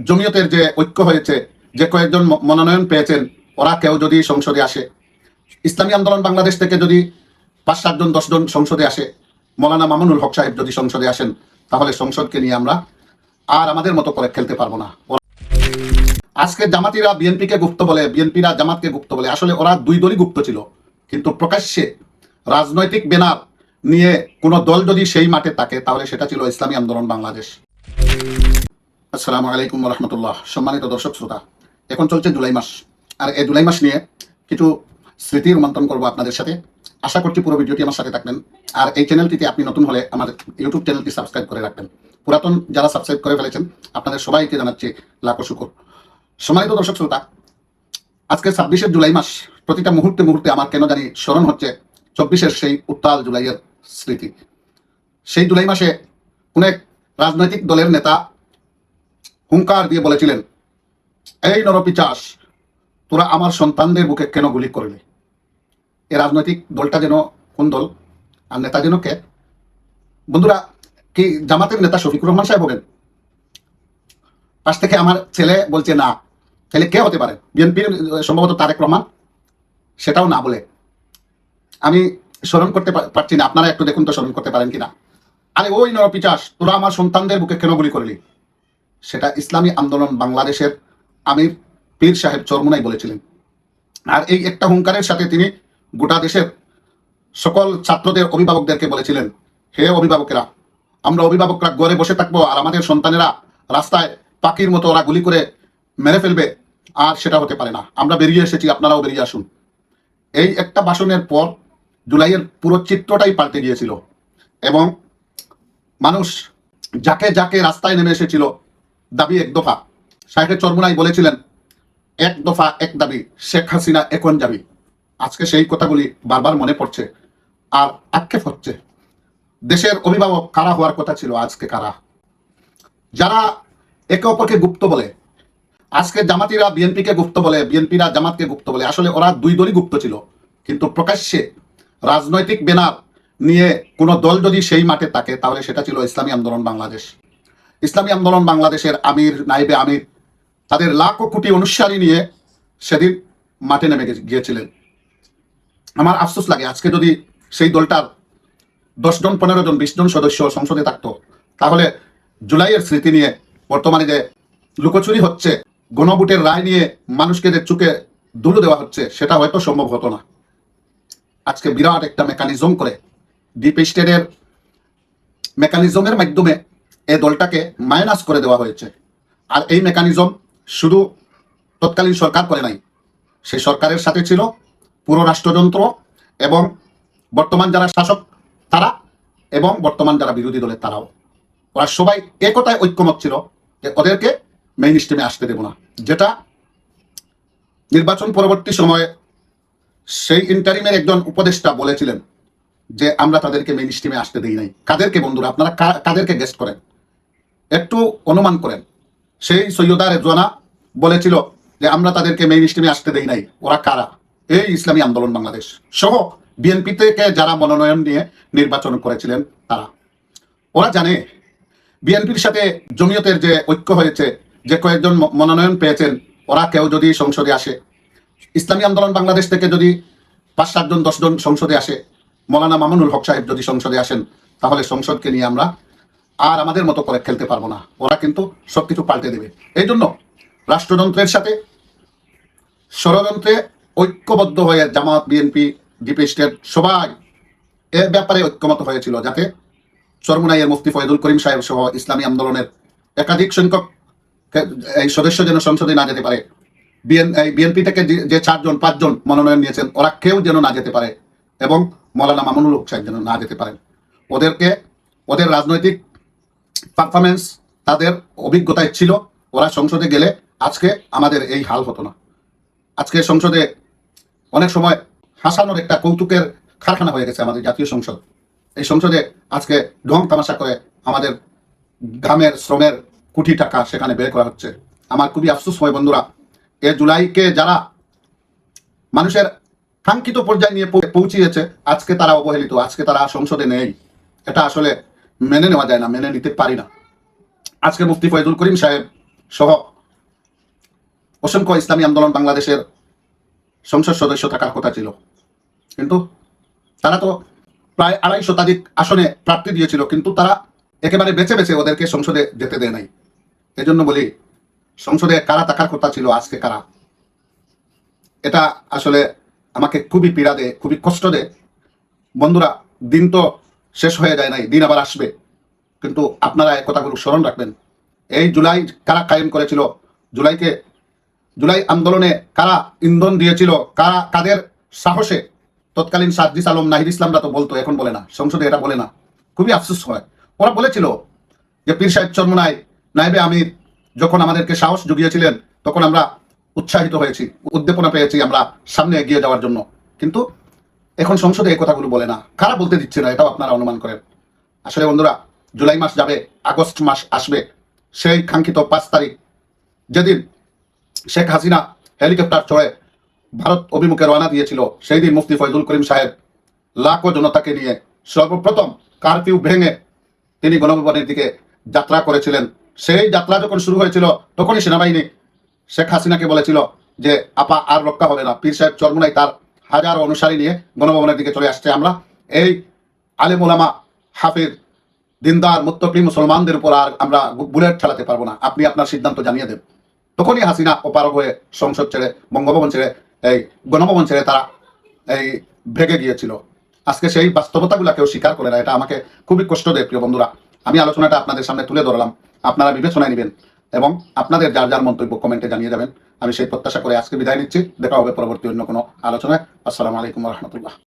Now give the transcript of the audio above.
জমিয়তের যে ঐক্য হয়েছে, যে কয়েকজন মনোনয়ন পেয়েছেন, ওরা কেউ যদি সংসদে আসে, ইসলামী আন্দোলন বাংলাদেশ থেকে যদি 5-7 জন 10 জন সংসদে আসে, মৌলানা মামুনুল হক সাহেব যদি সংসদে আসেন, তাহলে সংসদকে নিয়ে আমরা আর আমাদের মতো করে খেলতে পারবো না। আজকে জামাতিরা বিএনপিকে গুপ্ত বলে, বিএনপিরা জামাতকে গুপ্ত বলে, আসলে ওরা দুই দলই গুপ্ত ছিল, কিন্তু প্রকাশ্যে রাজনৈতিক ব্যানার নিয়ে কোন দল যদি সেই মাঠে থাকে, তাহলে সেটা ছিল ইসলামী আন্দোলন বাংলাদেশ। আসসালামু আলাইকুম রহমতুল্লাহ। সম্মানিত দর্শক শ্রোতা, এখন চলছে জুলাই মাস, আর এই জুলাই মাস নিয়ে কিছু স্মৃতি রোমন্থন করবো আপনাদের সাথে। আশা করছি পুরো ভিডিওটি আমার সাথে থাকবেন। আর এই চ্যানেলটিতে আপনি নতুন হলে আমার ইউটিউব চ্যানেলটি সাবস্ক্রাইব করে রাখবেন। পুরাতন যারা সাবস্ক্রাইব করে ফেলেছেন, আপনাদের সবাইকে জানাচ্ছি লাখো শুকর। সম্মানিত দর্শক শ্রোতা, আজকে 26 জুলাই মাস, প্রতিটা মুহূর্তে মুহূর্তে আমার কেন জানি স্মরণ হচ্ছে 24-এর সেই উত্তাল জুলাইয়ের স্মৃতি। সেই জুলাই মাসে অনেক রাজনৈতিক দলের নেতা হুঙ্কার দিয়ে বলেছিলেন, এই নরপিচাস, তোরা আমার সন্তানদের বুকে কেন গুলি করলি? এ রাজনৈতিক দলটা যেন কোন দল আর নেতা যেন কে? বন্ধুরা, কি জামাতের নেতা শফিকুর রহমান সাহেব হবেন? পাশ থেকে আমার ছেলে বলছে না, তাহলে কে হতে পারে? বিএনপির সম্ভবত তারেক রহমান, সেটাও না বলে। আমি স্মরণ করতে পারছি না, আপনারা একটু দেখুন তো স্মরণ করতে পারেন কিনা। আরে ওই নরপিচাস, তোরা আমার সন্তানদের বুকে কেন গুলি করলি? সেটা ইসলামী আন্দোলন বাংলাদেশের আমির পীর সাহেব চরমুনাই বলেছিলেন। আর এই একটা হুঙ্কারের সাথে তিনি গোটা দেশের সকল ছাত্রদের অভিভাবকদেরকে বলেছিলেন, হে অভিভাবকেরা, আমরা অভিভাবকরা ঘরে বসে থাকবো আর আমাদের সন্তানেরা রাস্তায় পাখির মতো ওরা গুলি করে মেরে ফেলবে? আর সেটা হতে পারে না। আমরা বেরিয়ে এসেছি, আপনারাও বেরিয়ে আসুন। এই একটা ভাষণের পর জুলাইয়ের পুরো চিত্রটাই পাল্টে গিয়েছিল, এবং মানুষ যাকে যাকে রাস্তায় নেমে এসেছিল দাবি এক দফা। সাহেব চরমুনাই বলেছিলেন, এক দফা এক দাবি, শেখ হাসিনা এখন যাবি। আজকে সেই কথাগুলি বারবার মনে পড়ছে আর আক্ষেপ হচ্ছে। দেশের অভিভাবক কারা হওয়ার কথা ছিল, আজকে কারা? যারা একে অপরকে গুপ্ত বলে, আজকে জামাতিরা বিএনপিকে গুপ্ত বলে, বিএনপিরা জামাতকে গুপ্ত বলে, আসলে ওরা দুই দলই গুপ্ত ছিল, কিন্তু প্রকাশ্যে রাজনৈতিক ব্যানার নিয়ে কোন দল যদি সেই মাঠে থাকে, তাহলে সেটা ছিল ইসলামী আন্দোলন বাংলাদেশ। ইসলামী আন্দোলন বাংলাদেশের আমির, নাইবে আমির, তাদের লাখো কোটি অনুসারী নিয়ে সেদিন মাঠে নেমে গিয়েছিলেন। আমার আফসোস লাগে, আজকে যদি সেই দলটার 10 জন 15 জন 20 জন সদস্য সংসদে থাকতো, তাহলে জুলাইয়ের স্মৃতি নিয়ে, বর্তমানে যে লুকোচুরি হচ্ছে, গণভোটের রায় নিয়ে মানুষকে যে চুকে ধুলো দেওয়া হচ্ছে, সেটা হয়তো সম্ভব হতো না। আজকে বিরাট একটা মেকানিজম করে, ডিপ স্টেটের মেকানিজমের মাধ্যমে এই দলটাকে মাইনাস করে দেওয়া হয়েছে। আর এই মেকানিজম শুধু তৎকালীন সরকার করে নাই, সেই সরকারের সাথে ছিল পুরো রাষ্ট্রযন্ত্র, এবং বর্তমান যারা শাসক তারা, এবং বর্তমান যারা বিরোধী দলের তারাও। ওরা সবাই একতায় ঐক্যমত ছিল যে ওদেরকে মেইন স্ট্রিমে আসতে দেব না। যেটা নির্বাচন পরবর্তী সময়ে সেই ইন্টারিমের একজন উপদেষ্টা বলেছিলেন যে আমরা তাদেরকে মেইন স্ট্রিমে আসতে দেই নাই। কাদেরকে বন্ধুরা? আপনারা কাদেরকে গেস্ট করেন? একটু অনুমান করেন। সেই সৈয়দা রেজওয়ানা বলেছিল যে আমরা তাদেরকে মেইন স্ট্রিমে আসতে দেই নাই। ওরা কারা? এই ইসলামী আন্দোলন বাংলাদেশ সহ বিএনপি থেকে যারা মনোনয়ন নিয়ে নির্বাচন করেছিলেন তারা। ওরা জানে বিএনপির সাথে জমিয়তের যে ঐক্য হয়েছে, যে কয়েকজন মনোনয়ন পেয়েছেন, ওরা কেউ যদি সংসদে আসে, ইসলামী আন্দোলন বাংলাদেশ থেকে যদি 5-7 জন 10 জন সংসদে আসে, মৌলানা মামুনুল হক সাহেব যদি সংসদে আসেন, তাহলে সংসদকে নিয়ে আমরা আর আমাদের মতো করে খেলতে পারবো না। ওরা কিন্তু সবকিছু পাল্টে দেবে। এই জন্য রাষ্ট্রযন্ত্রের সাথে ষড়যন্ত্রে ঐক্যবদ্ধ হয়ে জামাত, বিএনপি, ডিপ স্টেট সবাই এ ব্যাপারে ঐক্যমত হয়েছিল, যাতে চরমুনাইয়ের মুফতি ফয়দুল করিম সাহেব সহ ইসলামী আন্দোলনের একাধিক সংখ্যক এই সদস্য যেন সংসদে না যেতে পারে। বিএনপি থেকে যে 4 জন 5 জন মনোনয়ন নিয়েছেন, ওরা কেউ যেন না যেতে পারে, এবং মৌলানা মামুনুল হক সাহেব যেন না যেতে পারেন। ওদেরকে ওদের রাজনৈতিক পারফরমেন্স, তাদের অভিজ্ঞতায় ছিল, ওরা সংসদে গেলে আজকে আমাদের এই হাল হতো না। আজকে সংসদে অনেক সময় হাসানোর একটা কৌতুকের কারখানা হয়ে গেছে আমাদের জাতীয় সংসদ। এই সংসদে আজকে ঢং তামাশা করে আমাদের গ্রামের শ্রমের কোটি টাকা সেখানে বের করা হচ্ছে। আমার খুবই আফসোস হয় বন্ধুরা, এ জুলাইকে যারা মানুষের কাঙ্ক্ষিত পর্যায়ে নিয়ে পৌঁছিয়েছে, আজকে তারা অবহেলিত, আজকে তারা সংসদে নেই। এটা আসলে মেনে নেওয়া যায় না, মেনে নিতে পারি না। আজকে মুফতি ফয়জুল করিম সাহেব সহ অসংখ্য ইসলামী আন্দোলন বাংলাদেশের সংসদ সদস্য থাকার কথা ছিল, কিন্তু তারা তো প্রায় 250 শতাধিক আসনে প্রার্থী দিয়েছিল, কিন্তু তারা একেবারে বেছে বেছে ওদেরকে সংসদে যেতে দেয় নাই। এজন্য বলি, সংসদে কারা থাকার কথা ছিল, আজকে কারা, এটা আসলে আমাকে খুবই পীড়া দেয়, খুবই কষ্ট দেয়। বন্ধুরা, দিন তো শেষ হয়ে যায় নাই, দিন আবার আসবে, কিন্তু আপনারা এই কথাগুলো স্মরণ রাখবেন। এই জুলাই কারা কায়েম করেছিল, জুলাই আন্দোলনে কারা ইন্ধন দিয়েছিল, কাদের সাহসে তৎকালীন সার্জিস আলম, নাহিদ ইসলামরা তো বলতো, এখন বলে না, সংসদে এটা বলে না, খুবই আফসোস হয়। ওরা বলেছিল যে পীর সাহেব চরমোনাই, নায়েবে আমির যখন আমাদেরকে সাহস জুগিয়েছিলেন, তখন আমরা উৎসাহিত হয়েছি, উদ্দীপনা পেয়েছি আমরা সামনে এগিয়ে যাওয়ার জন্য। কিন্তু এখন সংসদে এই কথাগুলো বলে না, কারা বলতে দিচ্ছে না, এটাও আপনারা অনুমান করেন। আসলে বন্ধুরা, জুলাই মাস যাবে, আগস্ট মাস আসবে, সেই কাঙ্ক্ষিত 5 তারিখ, যেদিন শেখ হাসিনা হেলিকপ্টার চড়ে ভারত অভিমুখে রওনা দিয়েছিল, সেই দিন মুফতি ফয়জুল করিম সাহেব লাখো জনতাকে নিয়ে সর্বপ্রথম কারফিউ ভেঙে তিনি গণভবনের দিকে যাত্রা করেছিলেন। সেই যাত্রা যখন শুরু হয়েছিল, তখনই সেনাবাহিনী শেখ হাসিনাকে বলেছিল যে আপা আর রক্ষা হবে না। পীর সাহেব চরমোনাই তার হাজারো অনুসারী নিয়ে গণভবনের দিকে চলে আসছে, আমরা এই আলেম ওলামা, হাফিজ, দিনদার, মুত্তাকি মুসলমানদের উপর আর আমরা বুলেট চালাতে পারবো না, আপনি আপনার সিদ্ধান্ত জানিয়ে দেন। তখনই হাসিনা অপারগ হয়ে সংসদ ছেড়ে, বঙ্গভবন ছেড়ে, এই গণভবন ছেড়ে তারা এই ভেগে গিয়েছিল। আজকে সেই বাস্তবতাগুলো কেউ স্বীকার করে না, এটা আমাকে খুবই কষ্ট দেয়। প্রিয় বন্ধুরা, আমি আলোচনাটা আপনাদের সামনে তুলে ধরলাম, আপনারা বিবেচনায় নেবেন এবং আপনাদের যার যার মন্তব্য কমেন্টে জানিয়ে যাবেন। আমি সেই প্রত্যাশা করে আজকে বিদায় নিচ্ছি। দেখা হবে পরবর্তী অন্য কোনো আলোচনায়। আসসালামু আলাইকুম ওয়া রাহমাতুল্লাহ।